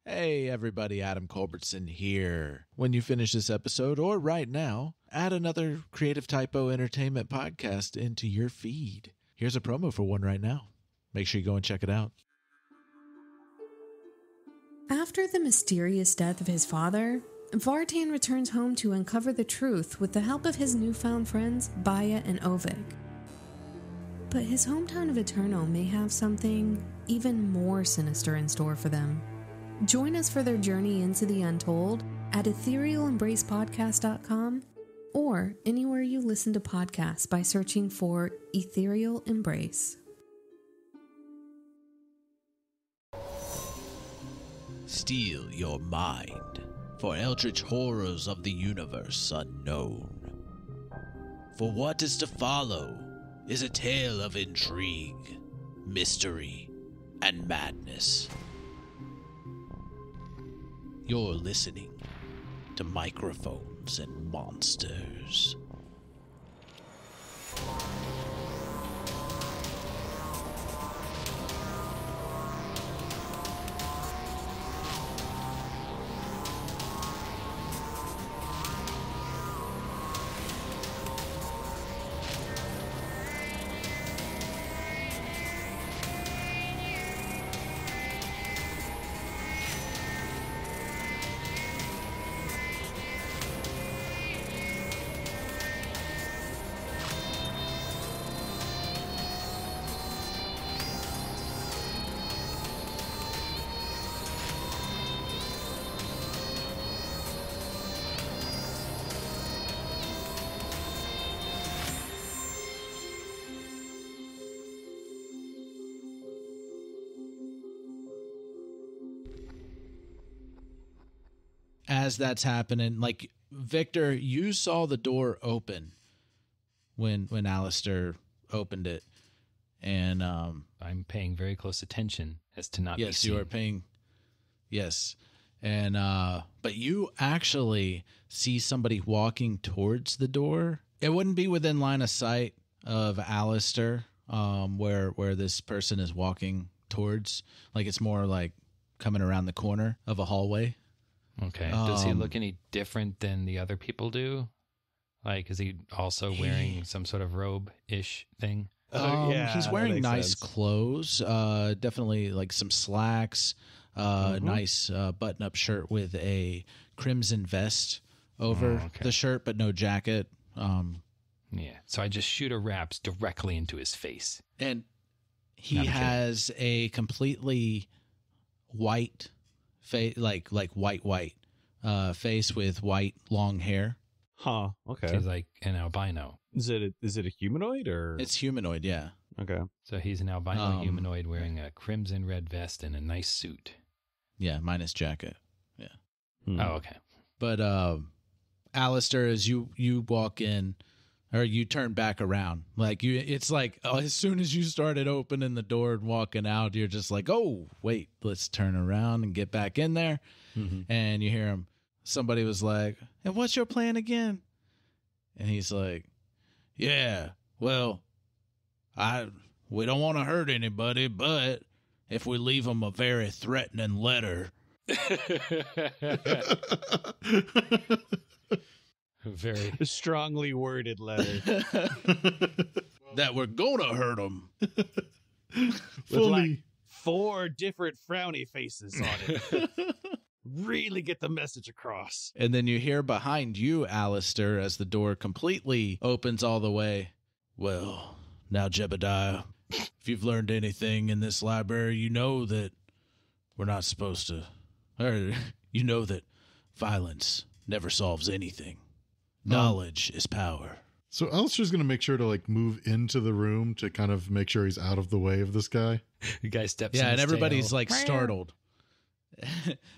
Hey everybody, Adam Culbertson here. When you finish this episode, or right now, add another Creative Typo Entertainment podcast into your feed. Here's a promo for one right now. Make sure you go and check it out. After the mysterious death of his father, Vartan returns home to uncover the truth with the help of his newfound friends, Baya and Ovik. But his hometown of Eterno may have something even more sinister in store for them. Join us for their journey into the untold at etherealembracepodcast.com or anywhere you listen to podcasts by searching for Ethereal Embrace. Steel your mind for eldritch horrors of the universe unknown. For what is to follow is a tale of intrigue, mystery, and madness. You're listening to Microphones and Monsters. As that's happening, like, Victor, you saw the door open when Aleister opened it, and I'm paying very close attention as to not be seen. Yes, you are paying. Yes, and but you actually see somebody walking towards the door. It wouldn't be within line of sight of Aleister, where this person is walking towards. Like, it's more like coming around the corner of a hallway. Okay. Does he look any different than the other people do? Like, is he also wearing some sort of robe-ish thing? He's wearing nice clothes. Definitely like some slacks. Nice button-up shirt with a crimson vest over the shirt, but no jacket. Yeah. So I just shoot a raps directly into his face. And he has a completely white face, like white face with white long hair. Huh. Okay. He's like an albino. Is it a humanoid or? It's humanoid, yeah. Okay. So he's an albino humanoid wearing a crimson red vest and a nice suit. Yeah, minus jacket. Yeah. Oh, okay. But Aleister, as you walk in, or you turn back around, like it's like as soon as you started opening the door and walking out, you're just like, oh wait, let's turn around and get back in there. And you hear him. Somebody was like, "And what's your plan again?" And he's like, "Yeah, well, we don't want to hurt anybody, but if we leave them a very threatening letter." Very strongly worded letter. That we're gonna hurt them. With like 4 different frowny faces on it. Really get the message across. And then you hear behind you, Aleister, as the door completely opens all the way. "Well, now, Jebediah, if you've learned anything in this library, you know that we're not supposed to, or you know that violence never solves anything. Knowledge is power." So Aleister's going to make sure to like move into the room to kind of make sure he's out of the way of this guy. The guy steps in and his everybody's tail. like startled.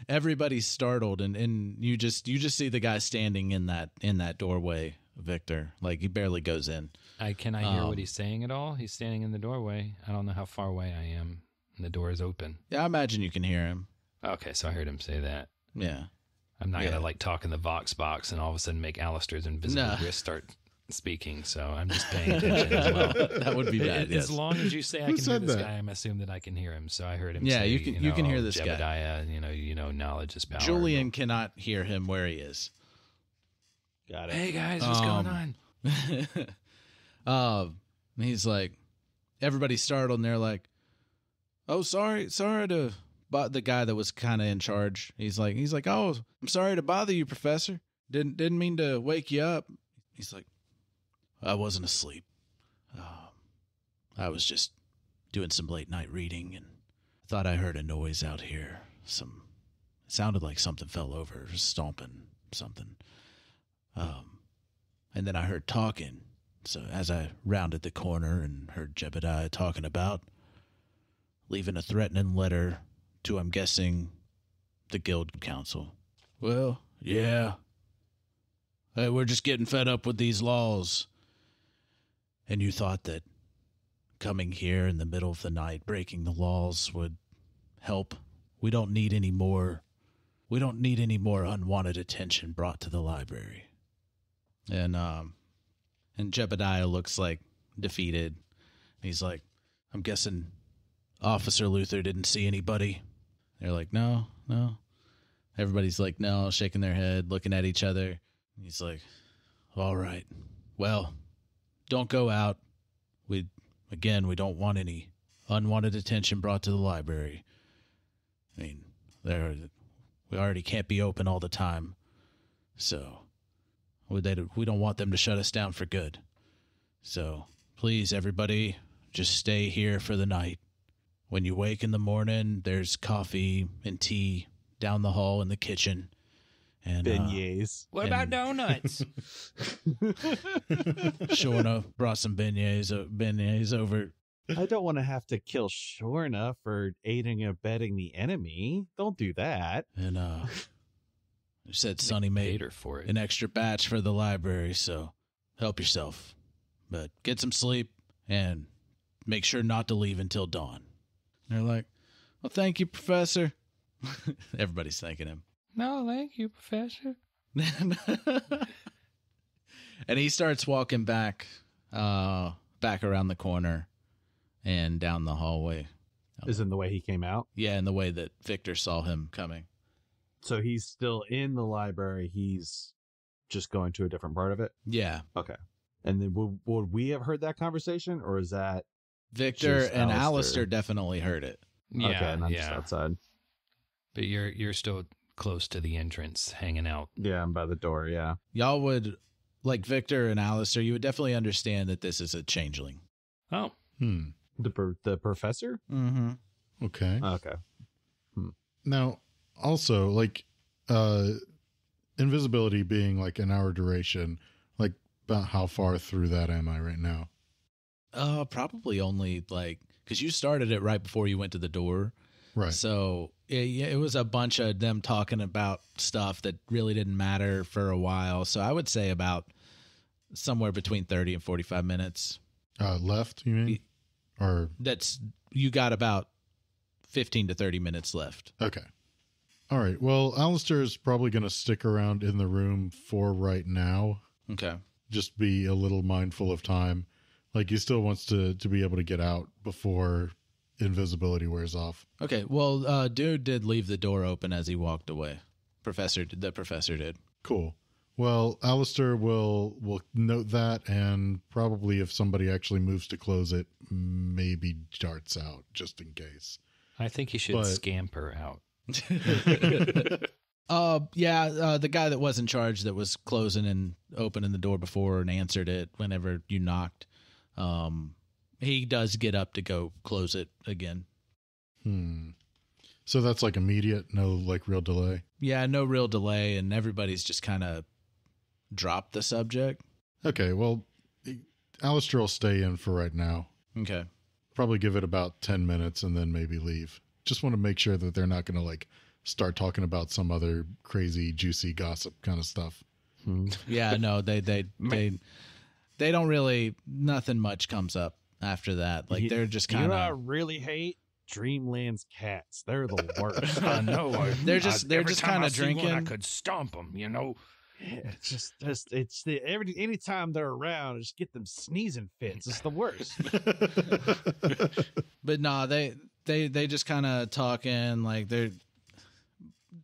Everybody's startled, and you just see the guy standing in that doorway, Victor. Like, he barely goes in. Can I hear what he's saying at all? He's standing in the doorway. I don't know how far away I am, and the door is open. Yeah, I imagine you can hear him. Okay, so I heard him say that. Yeah. I'm not gonna like talk in the Vox box and all of a sudden make Aleister's invisible wrist start speaking. So I'm just paying attention as well. That would be bad. As long as you say I can hear this guy, I'm assuming that I can hear him. So I heard him. Yeah, say, you can hear this Jebediah, guy. knowledge is power. Julian cannot hear him where he is. Got it. Hey guys, what's going on? He's like, everybody's startled and they're like, oh, sorry to the guy that was kind of in charge. He's like, oh, I'm sorry to bother you, Professor. Didn't mean to wake you up. He's like, I wasn't asleep. I was just doing some late night reading and thought I heard a noise out here. It sounded like something fell over, stomping something. And then I heard talking. So as I rounded the corner and heard Jebediah talking about leaving a threatening letter to, I'm guessing, the guild council. Well, yeah. Hey, we're just getting fed up with these laws. And you thought that coming here in the middle of the night, breaking the laws would help. We don't need any more unwanted attention brought to the library. And Jebediah looks like defeated. He's like, I'm guessing Officer Luther didn't see anybody. They're like, no. Everybody's like, no, shaking their head, looking at each other. He's like, all right. Well, don't go out. We don't want any unwanted attention brought to the library. I mean, we already can't be open all the time. So we don't want them to shut us down for good. So please, everybody, just stay here for the night. When you wake in the morning, there's coffee and tea down the hall in the kitchen. And beignets. What about donuts? Shorna brought some beignets over. I don't want to have to kill Shorna for aiding and abetting the enemy. Don't do that. And said Sonny made her for it. An extra batch for the library, so help yourself. But get some sleep and make sure not to leave until dawn. And they're like, well, thank you, Professor. Everybody's thanking him. No, thank you, Professor. And he starts walking back around the corner and down the hallway. Is in the way he came out? Yeah, in the way that Victor saw him coming. So he's still in the library. He's just going to a different part of it? Yeah. Okay. And then would we have heard that conversation, or is that Victor and Aleister definitely heard it? Yeah, okay, and I'm just outside. But you're still close to the entrance, hanging out. Yeah, I'm by the door, yeah. Y'all would, like Victor and Aleister, you would definitely understand that this is a changeling. Oh. The professor? Mm-hmm. Okay. Okay. Now, also, like, invisibility being like an hour duration, like, about how far through that am I right now? Probably only, like, because you started it right before you went to the door. Right. So it was a bunch of them talking about stuff that really didn't matter for a while. So I would say about somewhere between 30 and 45 minutes. Left, you mean? Or you got about 15 to 30 minutes left. Okay. All right. Well, Aleister is probably going to stick around in the room for right now. Okay. Just be a little mindful of time. Like, he still wants to be able to get out before invisibility wears off. Okay. Well, dude did leave the door open as he walked away. The professor did. Cool. Well, Aleister will note that, and probably if somebody actually moves to close it, maybe darts out just in case. I think he should scamper out. The guy that was in charge that was closing and opening the door before and answered it whenever you knocked, he does get up to go close it again. So that's like immediate, no like real delay? Yeah, no real delay, and everybody's just kind of dropped the subject. Okay, well, Aleister will stay in for right now. Okay. Probably give it about 10 minutes and then maybe leave. Just want to make sure that they're not going to like start talking about some other crazy, juicy gossip kind of stuff. Yeah, no, they don't really, nothing much comes up after that. Like they're just kind of. You know what I really hate? Dreamland's cats. They're the worst. I know. They're just kind of drinking. One, I could stomp them, you know. Yeah, it's anytime they're around, I just get them sneezing fits. It's the worst. But no, they just kind of talking like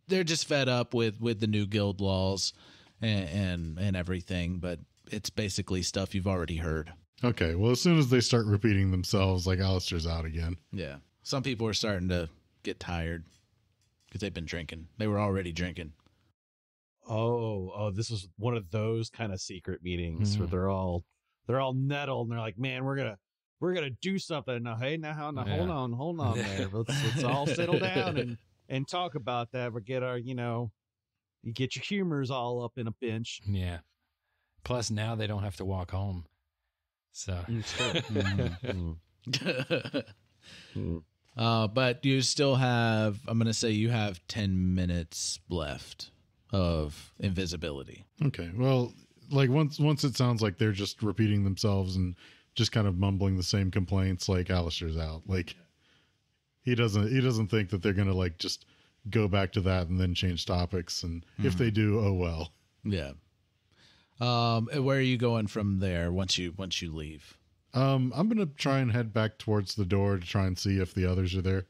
they're just fed up with the new guild laws and everything, but it's basically stuff you've already heard. Okay, well, as soon as they start repeating themselves, like Aleister's out again. Yeah. Some people are starting to get tired because they've been drinking. They were already drinking. Oh, this was one of those kind of secret meetings where they're all nettled and they're like, man, we're gonna do something. Now, hey, hold on there. Let's all settle down and talk about that. We get our, you get your humors all up in a pinch. Yeah. Plus now they don't have to walk home. So but you still have, I'm going to say you have 10 minutes left of invisibility. Okay. Well, like once it sounds like they're just repeating themselves and just kind of mumbling the same complaints, like Aleister's out. Like he doesn't think that they're going to like just go back to that and then change topics. And if they do, oh well. Yeah. Where are you going from there once you leave? I'm going to try and head back towards the door to try and see if the others are there.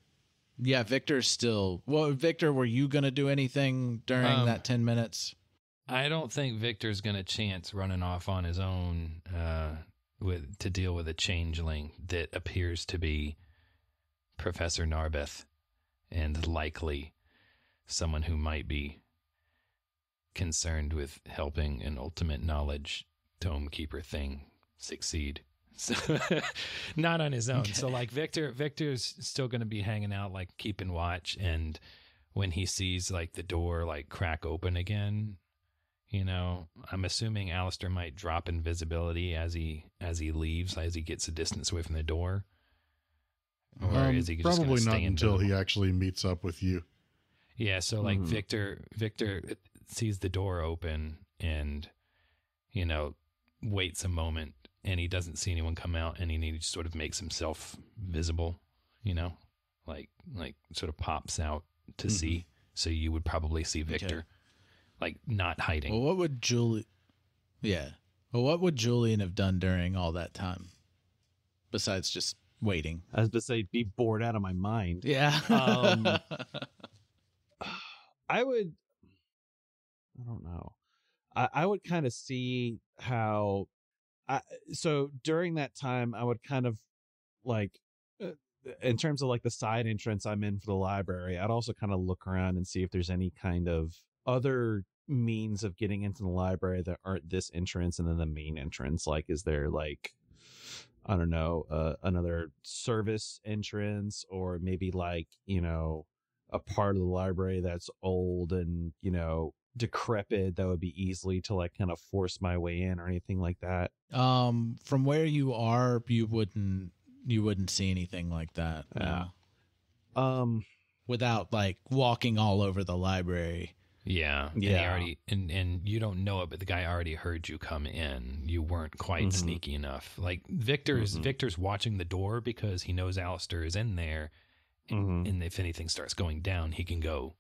Yeah, Victor's still... Well, Victor, were you going to do anything during that 10 minutes? I don't think Victor's going to chance running off on his own to deal with a changeling that appears to be Professor Narbeth and likely someone who might be concerned with helping an ultimate knowledge tome keeper thing succeed. So not on his own. Okay. So like Victor's still going to be hanging out, like keeping watch. And when he sees like the door like crack open again, I'm assuming Aleister might drop invisibility as he leaves, as he gets a distance away from the door. Or is he just probably not invisible? Until he actually meets up with you. Yeah. So like Victor sees the door open and, waits a moment. And he doesn't see anyone come out, and he sort of makes himself visible, like sort of pops out to see. So you would probably see Victor, like not hiding. Well, what would Julian have done during all that time, besides just waiting? I was to say, be bored out of my mind. Yeah. I don't know. I would kind of see how. So during that time, I would kind of like, in terms of like the side entrance I'm in for the library, I'd also kind of look around and see if there's any kind of other means of getting into the library that aren't this entrance and then the main entrance. Like, is there like, I don't know, another service entrance, or maybe like, a part of the library that's old and, decrepit that would be easily to like kind of force my way in or anything like that. From where you are, you wouldn't see anything like that. Yeah. No. Without like walking all over the library. Yeah. And you don't know it, but the guy already heard you come in. You weren't quite sneaky enough. Like Victor's watching the door because he knows Aleister is in there. And if anything starts going down, he can go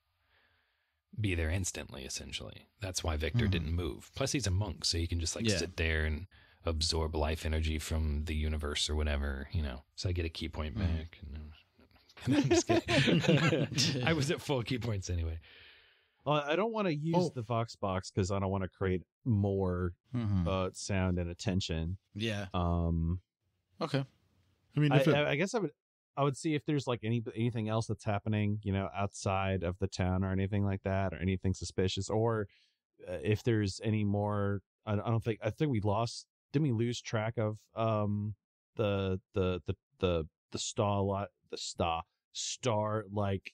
be there instantly, essentially. That's why Victor didn't move. Plus he's a monk, so he can just like sit there and absorb life energy from the universe or whatever, So I get a key point back. I'm just kidding. I was at full key points anyway. Well, I don't want to use the Vox box because I don't want to create more sound and attention. Yeah. Okay. I mean, I guess I would see if there's like anything else that's happening, outside of the town or anything like that, or anything suspicious, or if there's any more. I think we lost. Didn't we lose track of the star like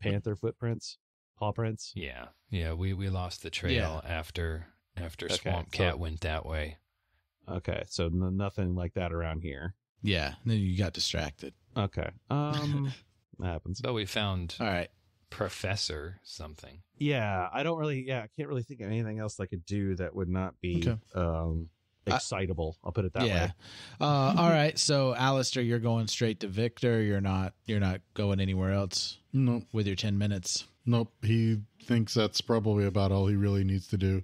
panther footprints, paw prints? Yeah. We lost the trail after Swamp Cat went that way. Okay, so nothing like that around here. Yeah, then you got distracted. Okay. That happens. But we found all right. Professor something. Yeah, I can't really think of anything else I could do that would not be excitable. I'll put it that way. All right. So Aleister, you're going straight to Victor. You're not going anywhere else. Nope. With your 10 minutes. Nope. He thinks that's probably about all he really needs to do.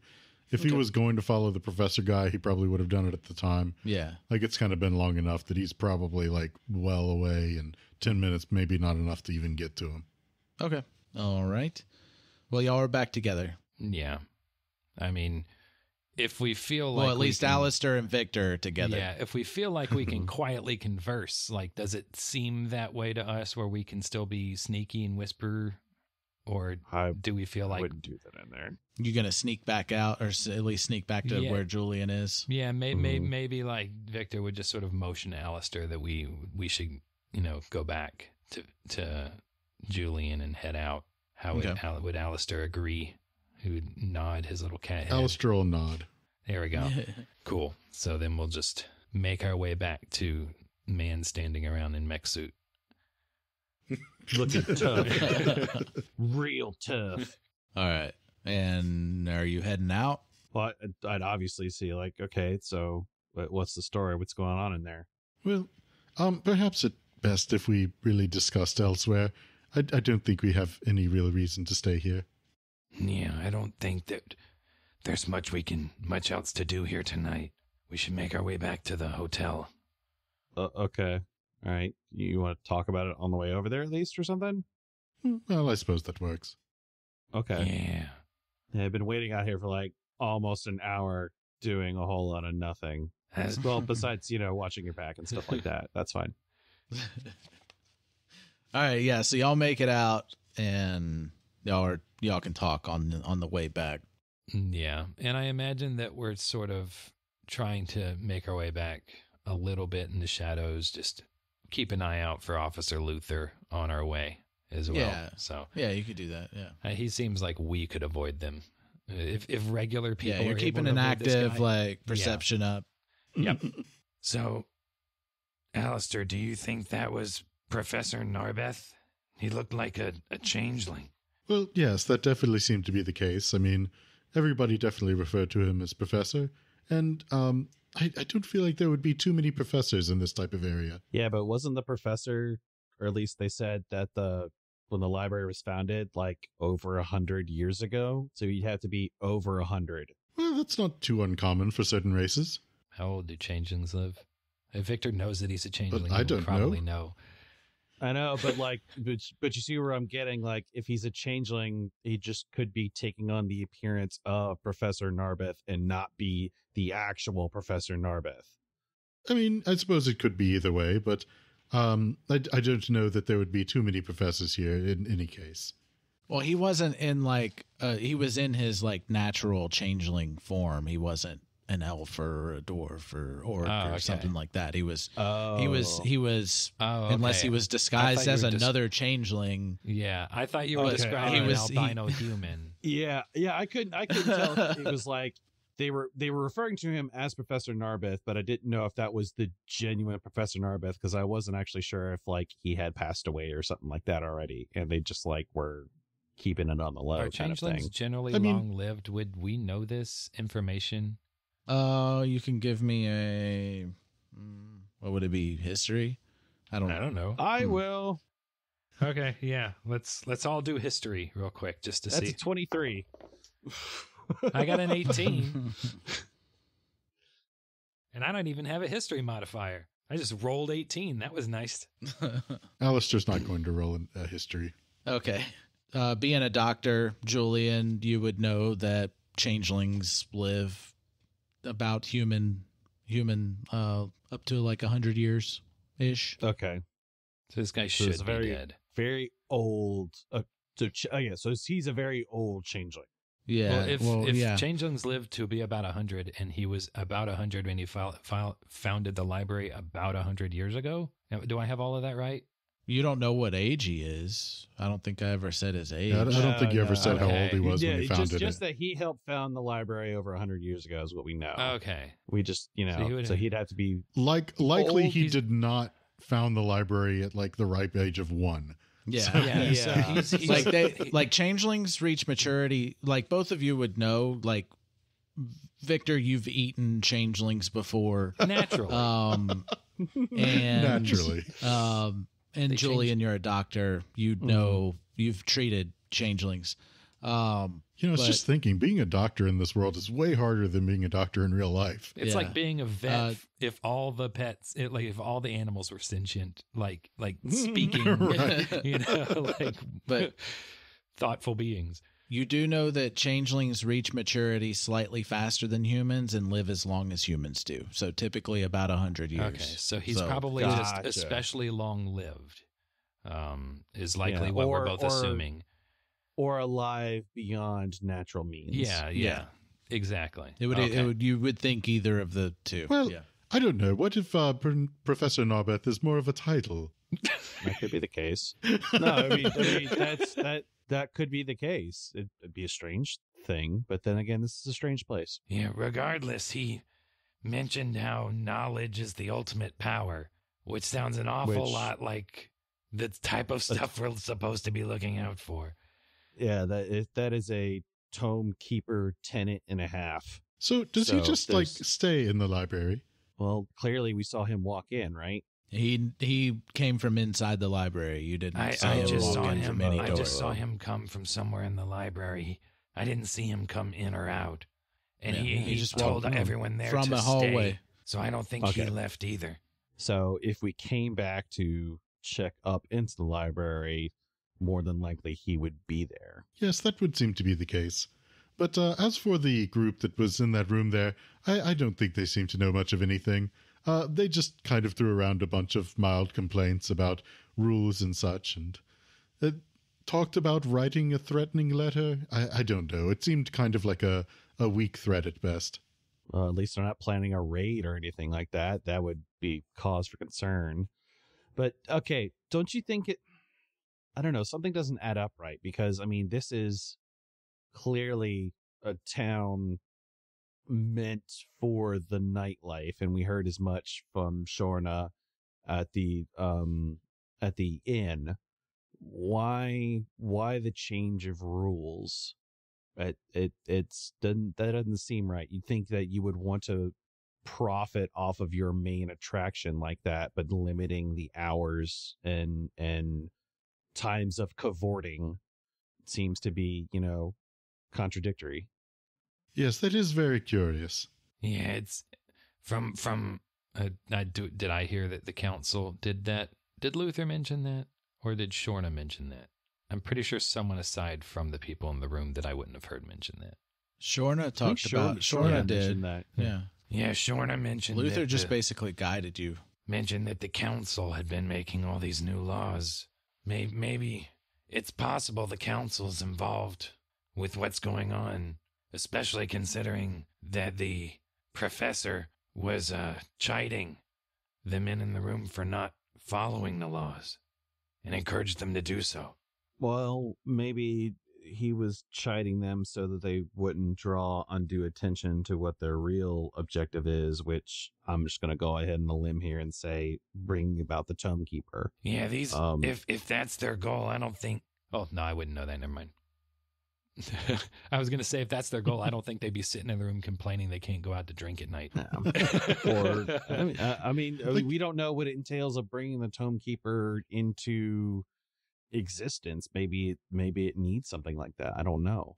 If he was going to follow the professor guy, he probably would have done it at the time. Yeah. Like it's kind of been long enough that he's probably like well away, and 10 minutes maybe not enough to even get to him. Okay. All right. Well, y'all are back together. Yeah. I mean, if we feel like... Well, at least Aleister and Victor are together. Yeah, if we feel like we can quietly converse, like, does it seem that way to us where we can still be sneaky and whisper? Or do we feel like... I wouldn't do that in there. You're going to sneak back out, or at least sneak back to where Julian is? Yeah, maybe like Victor would just sort of motion to Aleister that we should, go back to Julian and head out. How would Aleister agree? He would nod his little cat head. Aleister will nod. There we go. Cool. So then we'll just make our way back to man standing around in mech suit. Looking tough. Real tough. All right. And are you heading out? Well, I'd obviously see, like, okay, so what's the story? What's going on in there? Well, perhaps at best if we really discussed elsewhere. I don't think we have any real reason to stay here. Yeah, I don't think that there's much else to do here tonight. We should make our way back to the hotel. Okay. All right. You want to talk about it on the way over there at least or something? Well, I suppose that works. Okay. Yeah, I've been waiting out here for like almost an hour doing a whole lot of nothing. Well, besides, watching your back and stuff like that. That's fine. All right, yeah, so y'all make it out and y'all can talk on the way back. Yeah, and I imagine that we're sort of trying to make our way back a little bit in the shadows, just keep an eye out for Officer Luther on our way as well. Yeah. So yeah, you could do that. Yeah, he seems like we could avoid them if regular people. Yeah, you're keeping an active perception up. Yep. So, Aleister, do you think that was Professor Narbeth? He looked like a changeling. Well, yes, that definitely seemed to be the case. I mean, everybody definitely referred to him as Professor, and I don't feel like there would be too many professors in this type of area. Yeah, but wasn't the professor, or at least they said that when the library was founded, like over 100 years ago, so you'd have to be over 100. Well, that's not too uncommon for certain races. How old do changelings live? If Victor knows that he's a changeling, I don't probably know. I know, but but you see where I'm getting. Like, if he's a changeling, he just could be taking on the appearance of Professor Narbeth and not be the actual Professor Narbeth. I mean, I suppose it could be either way, but I don't know that there would be too many professors here in any case. Well, he wasn't in he was in his natural changeling form. He wasn't an elf or a dwarf or orc or something like that. He was unless he was disguised as another changeling. Yeah, I thought you were describing an albino human. Yeah, I couldn't tell. It was like they were referring to him as Professor Narbeth, but I didn't know if that was the genuine Professor Narbeth because I wasn't actually sure if he had passed away or something like that already, and they just were keeping it on the low. Are changelings generally long-lived? Would we know this information? You can give me a what would it be? History? I don't know. I will. Okay, yeah. Let's all do history real quick just to see. That's 23. I got an 18. And I don't even have a history modifier. I just rolled 18. That was nice. Aleister's not going to roll a history. Okay. Being a doctor, Julian, you would know that changelings live about human up to 100 years ish. Okay, so this guy should be dead. Very old. So he's a very old changeling. Yeah. Well, if changelings lived to be about 100, and he was about 100 when he founded the library about 100 years ago, do I have all of that right? You don't know what age he is. I don't think I ever said his age. I don't think you ever said how old he was when he founded it. Just that he helped found the library over 100 years ago is what we know. Okay. We just, so he'd have to be... Likely he did not found the library at the ripe age of 1. Yeah. So, he's changelings reach maturity. Both of you would know, Victor, you've eaten changelings before. Naturally. Naturally. And Julian, you're a doctor. You know, you've treated changelings. I was just thinking, being a doctor in this world is way harder than being a doctor in real life. It's like being a vet if all the pets, if all the animals were sentient, speaking, right. but thoughtful beings. You do know that changelings reach maturity slightly faster than humans and live as long as humans do. So typically about 100 years. Okay, so he's probably just especially long-lived, is likely what we're both assuming. Or alive beyond natural means. Yeah, exactly. It would you would think either of the two. Well, I don't know. What if Professor Narbeth is more of a title? That could be the case. No, I mean that could be the case. It'd be a strange thing, but then again, this is a strange place. Yeah, regardless, he mentioned how knowledge is the ultimate power, which sounds an awful lot like the type of stuff we're supposed to be looking out for. Yeah, that is a tome keeper tenet and a half. So does he just like stay in the library? Well, clearly we saw him walk in, right? He came from inside the library. You didn't. I just saw him come from somewhere in the library. I didn't see him come in or out, and he just told everyone there from to a hallway. Stay. So I don't think he left either. So if we came back to check up into the library, more than likely he would be there. Yes, that would seem to be the case. But as for the group that was in that room there, I don't think they seem to know much of anything. They just kind of threw around a bunch of mild complaints about rules and such, and talked about writing a threatening letter. I don't know. It seemed kind of like a weak threat at best. At least they're not planning a raid or anything like that. That would be cause for concern. But, okay, don't you think I don't know, something doesn't add up right, because, I mean, this is clearly a town meant for the nightlife, and we heard as much from Shorna at the inn. Why the change of rules? That doesn't seem right. You'd think that you would want to profit off of your main attraction like that, but limiting the hours and times of cavorting seems to be, contradictory. Yes, that is very curious. Yeah, it's from did I hear that the council did that? Did Luther mention that? Or did Shorna mention that? I'm pretty sure someone aside from the people in the room that I wouldn't have heard mention that. Shorna talked about Shorna did that. Yeah, Shorna mentioned Luther just basically guided you. Mentioned that the council had been making all these new laws. Maybe it's possible the council's involved with what's going on, especially considering that the professor was chiding the men in the room for not following the laws and encouraged them to do so. Well, maybe he was chiding them so that they wouldn't draw undue attention to what their real objective is, which I'm just going to go ahead on a limb here and say bring about the Tome Keeper. Yeah, these if that's their goal, I don't think... Oh, no, I wouldn't know that. Never mind. I was going to say, if that's their goal, I don't think they'd be sitting in the room complaining they can't go out to drink at night. No. I mean, we don't know what it entails of bringing the Tome Keeper into existence. Maybe it needs something like that. I don't know.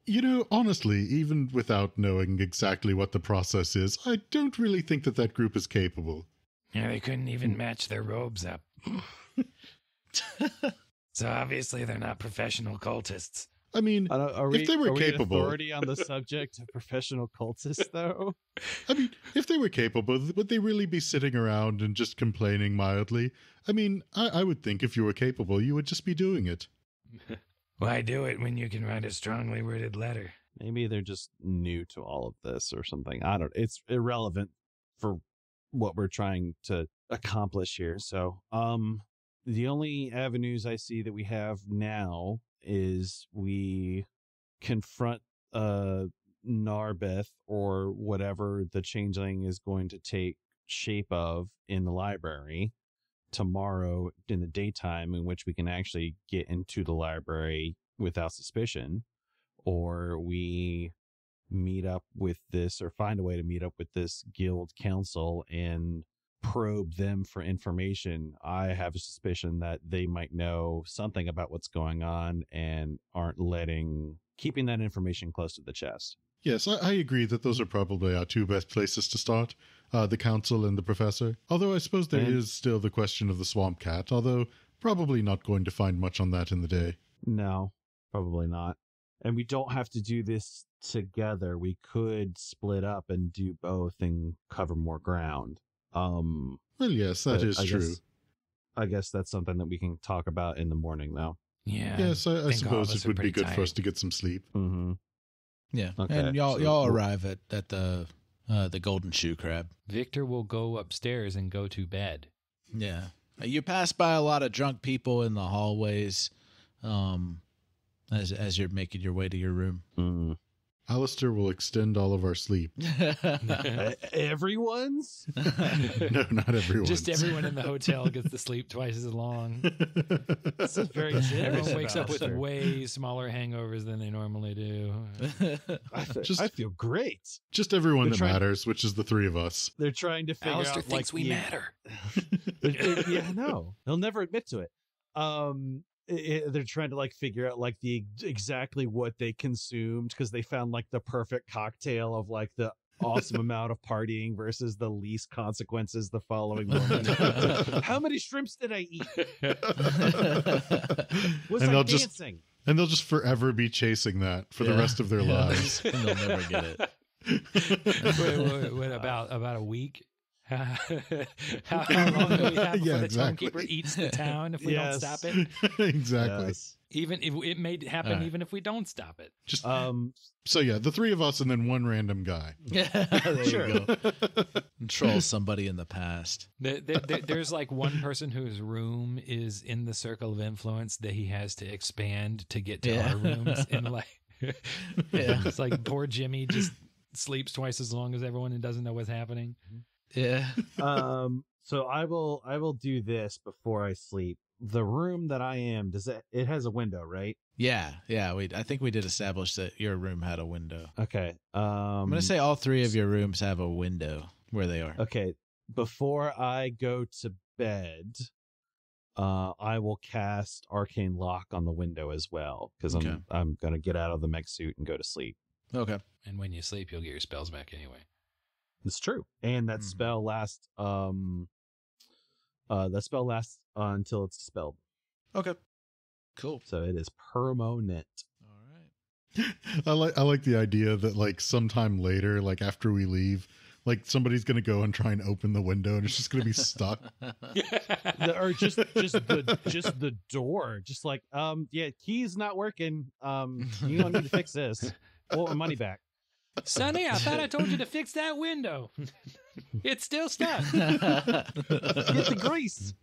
Honestly, even without knowing exactly what the process is, I don't really think that group is capable. Yeah, they couldn't even match their robes up. So obviously they're not professional cultists. I mean, if they were capable... authority on the subject of professional cultists, though? I mean, if they were capable, would they really be sitting around and just complaining mildly? I mean, I would think if you were capable, you would just be doing it. Why do it when you can write a strongly worded letter? Maybe they're just new to all of this or something. It's irrelevant for what we're trying to accomplish here. So, the only avenues I see that we have now is we confront Narbeth or whatever the changeling is going to take shape of in the library tomorrow in the daytime, in which we can actually get into the library without suspicion, or we meet up with this or find a way to meet up with this guild council and probe them for information. I have a suspicion that they might know something about what's going on and aren't keeping that information close to the chest. Yes, I agree that those are probably our two best places to start, the council and the professor. Although I suppose there is still the question of the swamp cat, although probably not going to find much on that in the day. No, probably not. And we don't have to do this together. We could split up and do both and cover more ground. Well, yes, that is true. I guess that's something that we can talk about in the morning, though. Yeah. Yes, I think all suppose of us it are would be pretty good for tired. us to get some sleep. Mm-hmm. Yeah. Okay, And y'all so arrive at the Golden Shoe Crab. Victor will go upstairs and go to bed. Yeah. You pass by a lot of drunk people in the hallways as you're making your way to your room. Mm. Aleister will extend all of our sleep. Everyone's? No, not everyone. Just everyone in the hotel gets to sleep twice as long. This is very generous. Everyone wakes of up with Aleister. way smaller hangovers than they normally do. I feel great. Just everyone They're that trying- matters, which is the three of us. They're trying to figure Aleister out thinks we the- matter. Yeah, no, they'll never admit to it. They're trying to figure out the exactly what they consumed because they found the perfect cocktail of the awesome amount of partying versus the least consequences the following morning. How many shrimps did I eat? Was And I they'll dancing? And they'll just forever be chasing that for the rest of their lives. And they'll never get it. What about a week? How long do we have before Yeah, the exactly. townkeeper eats the town if we don't Yes. stop it? Exactly. Yes. Even if it may happen, All right. even if we don't stop it. Just So yeah, the three of us and then one random guy. There Sure. you go. Troll somebody in the past. There's one person whose room is in the circle of influence that he has to expand to get to Yeah. our rooms. And Yeah. it's poor Jimmy just sleeps twice as long as everyone and doesn't know what's happening. Yeah. so I will do this before I sleep. The room that I am, it has a window, right? Yeah. I think we did establish that your room had a window. Okay. I'm gonna say all three of your rooms have a window where they are. Okay. Before I go to bed, I will cast Arcane Lock on the window as well because Okay. I'm gonna get out of the mech suit and go to sleep. Okay. And when you sleep, you'll get your spells back anyway. It's true, and that Mhm. spell lasts. That spell lasts until it's dispelled, Okay. Cool. so it is permanent. All right. I like the idea that sometime later, after we leave, somebody's gonna go and try and open the window and it's just gonna be stuck. Or just the door, just yeah, key's not working. You don't need to fix this. I want my money back. Sonny, I thought I told you to fix that window. It's still stuck. Get the grease.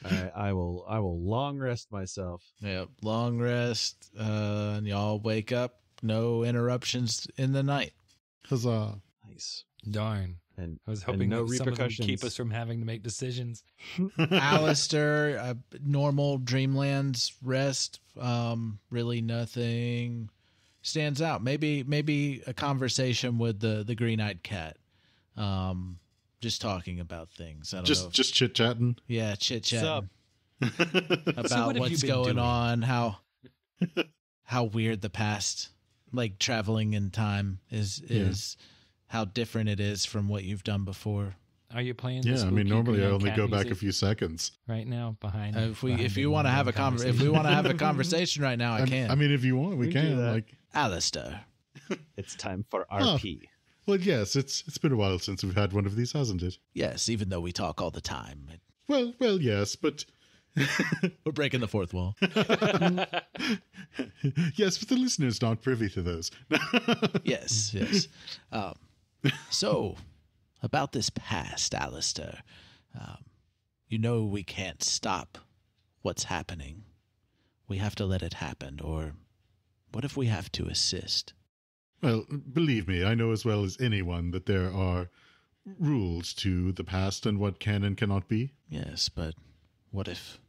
All right, I will long rest myself. Yep. Long rest. And y'all wake up. No interruptions in the night. Huzzah. Nice. Darn. And I was hoping no that some of them repercussions. keep us from having to make decisions. Aleister, normal Dreamland's rest. Really nothing stands out. Maybe a conversation with the green-eyed cat. Just talking about things. I don't know. Just chit chatting. Yeah, chit chatting Sup? about So what have what's you been going doing? on, how weird the past, traveling in time is how different it is from what you've done before. Are you playing? Yeah, the I mean, spooky normally I green only cat go back a music few seconds. right now behind. If you want to have a conversation right now, I can. I mean, if you want, we We can do can. that. Aleister. It's time for Oh. RP. Well, yes, it's been a while since we've had one of these, hasn't it? Yes, even though we talk all the time, Well, yes, but we're breaking the fourth wall. yes, but the listeners aren't privy to those. Yes. So, about this past, Aleister, we can't stop what's happening. We have to let it happen, or what if we have to assist? Well, believe me, I know as well as anyone that there are rules to the past and what can and cannot be. Yes, but what if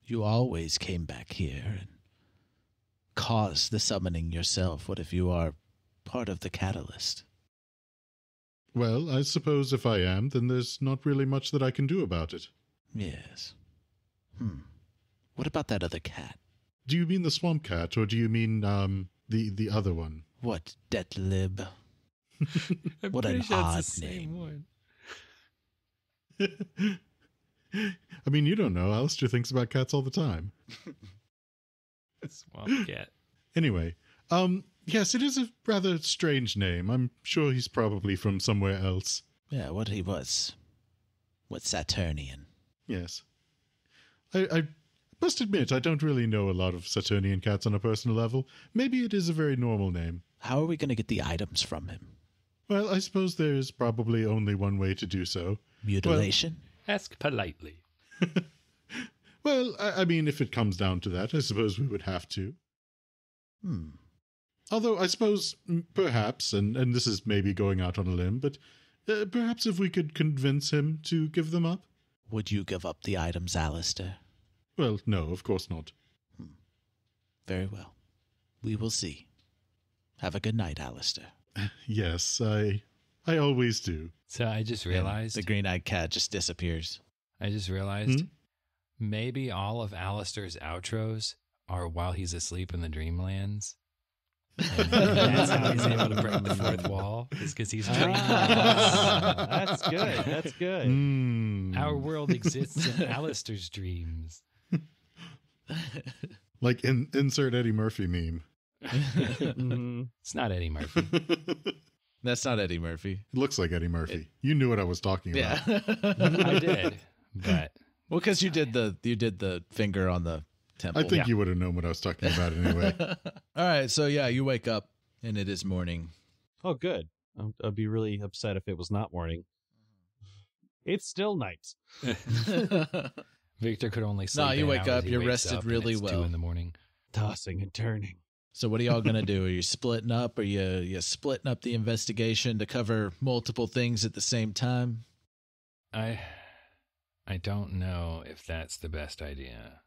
you always came back here and caused the summoning yourself? What if you are part of the catalyst? Well, I suppose if I am, then there's not really much that I can do about it. Yes. What about that other cat? Do you mean the swamp cat, or do you mean the other one? What, Detlib? I'm What pretty an sure it's odd the same name. one. I mean, you don't know. Aleister thinks about cats all the time. Swamp cat. Anyway, yes, it is a rather strange name. I'm sure he's probably from somewhere else. Yeah, what he was. What Saturnian? Yes. I must admit, I don't really know a lot of Saturnian cats on a personal level. Maybe it is a very normal name. How are we going to get the items from him? Well, I suppose there's probably only one way to do so. Mutilation? Ask politely. Well, I mean, if it comes down to that, I suppose we would have to. Although, I suppose, perhaps, and this is maybe going out on a limb, but perhaps if we could convince him to give them up? Would you give up the items, Aleister? Well, no, of course not. Very well. We will see. Have a good night, Aleister. Yes, I always do. So I just realized... And the green-eyed cat just disappears. I just realized maybe all of Aleister's outros are while he's asleep in the Dreamlands. And that's how he's able to break the fourth wall, is because he's dreaming. That's good. That's good. Our world exists in Aleister's dreams. Like insert Eddie Murphy meme. It's not Eddie Murphy. That's not Eddie Murphy. It looks like Eddie Murphy. You knew what I was talking about. Yeah. I did, but well, because you did the finger on the temple. I think you would have known what I was talking about anyway. All right, so yeah, you wake up and it is morning. Oh, good. I'd be really upset if it was not morning. It's still night. Victor could only sleep. No, you 8 wake hours. up. He You're wakes rested up and really it's well. 2 a.m. Tossing and turning. So what are y'all gonna do? Are you splitting up? Are you splitting up the investigation to cover multiple things at the same time? I don't know if that's the best idea.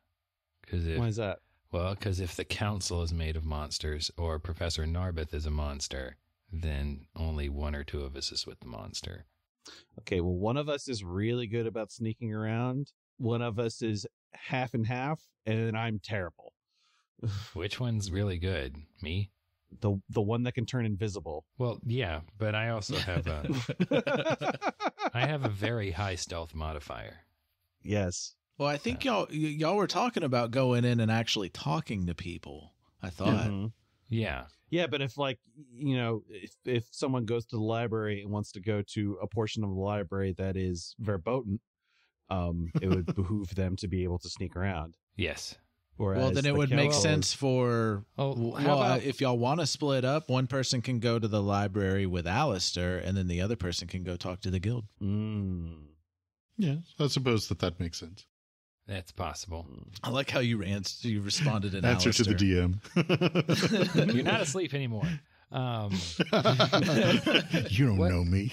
Why is that? Well, because if the council is made of monsters or Professor Narbeth is a monster, then only one or two of us is with the monster. Okay, well, one of us is really good about sneaking around. One of us is half and half, and I'm terrible. Which one's really good? Me? The one that can turn invisible. Well, yeah, but I also have I have a very high stealth modifier. Yes. Well, I think y'all were talking about going in and actually talking to people. I thought. Mm-hmm. Yeah. Yeah, but if if someone goes to the library and wants to go to a portion of the library that is verboten, it would behoove them to be able to sneak around. Yes. Whereas Well, then it would make sense for if y'all want to split up, one person can go to the library with Aleister, and then the other person can go talk to the guild. Yeah, I suppose that makes sense. That's possible. I like how you responded in Answer Aleister. to the DM. You're not asleep anymore. You don't know me.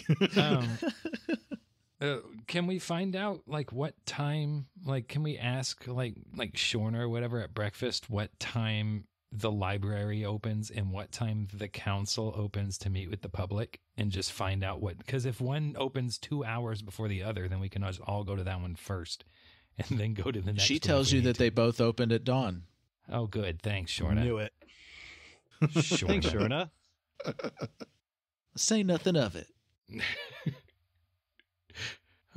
Can we find out what time? Can we ask like Shorner or whatever at breakfast what time the library opens and what time the council opens to meet with the public, and just find out because if one opens 2 hours before the other, then we can just all go to that one first and then go to the next. She tells you that they both opened at dawn. Oh, good. Thanks, Shorna. Knew it. Shorna. Thanks, Shorna. Say nothing of it.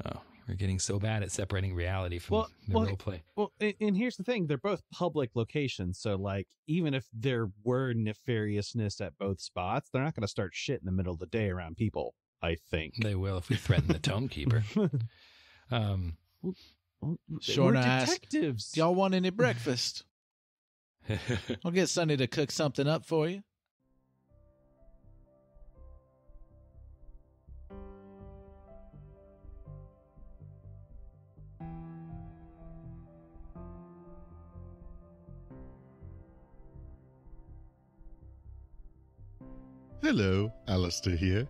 Oh, we're getting so bad at separating reality from the role play. Well, and here's the thing. They're both public locations. So, even if there were nefariousness at both spots, they're not going to start shit in the middle of the day around people, I think. They will if we threaten the Tome Keeper. Shorna asked, detectives. y'all want any breakfast? I'll get Sonny to cook something up for you. Hello, Aleister here.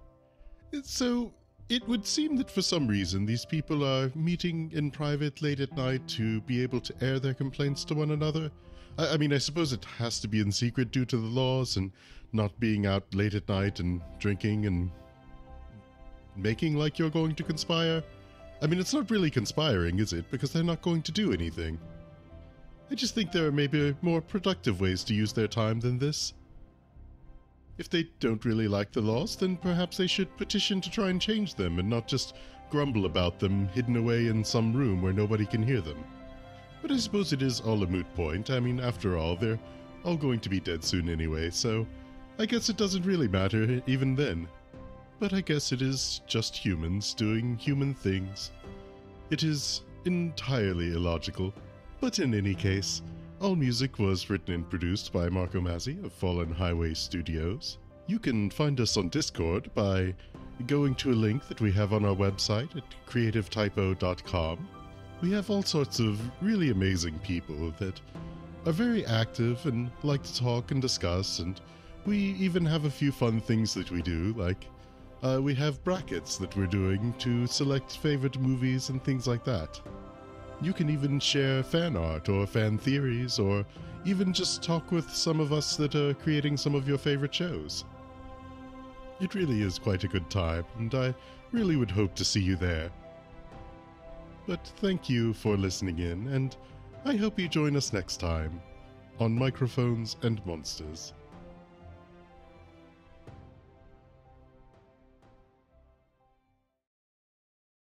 So, it would seem that for some reason these people are meeting in private late at night to be able to air their complaints to one another. I mean, I suppose it has to be in secret due to the laws and not being out late at night and drinking and making like you're going to conspire. I mean, it's not really conspiring, is it? Because they're not going to do anything. I just think there are maybe more productive ways to use their time than this. If they don't really like the laws, then perhaps they should petition to try and change them and not just grumble about them hidden away in some room where nobody can hear them. But I suppose it is all a moot point. I mean, after all, they're all going to be dead soon anyway, so I guess it doesn't really matter even then. But I guess it is just humans doing human things. It is entirely illogical, but in any case, all music was written and produced by Marco Mazzei of Fallen Highway Studios. You can find us on Discord by going to a link that we have on our website at creativetypo.com. We have all sorts of really amazing people that are very active and like to talk and discuss, and we even have a few fun things that we do, like we have brackets that we're doing to select favorite movies and things like that. You can even share fan art or fan theories, or even just talk with some of us that are creating some of your favorite shows. It really is quite a good time, and I really would hope to see you there. But thank you for listening in, and I hope you join us next time on Microphones and Monsters.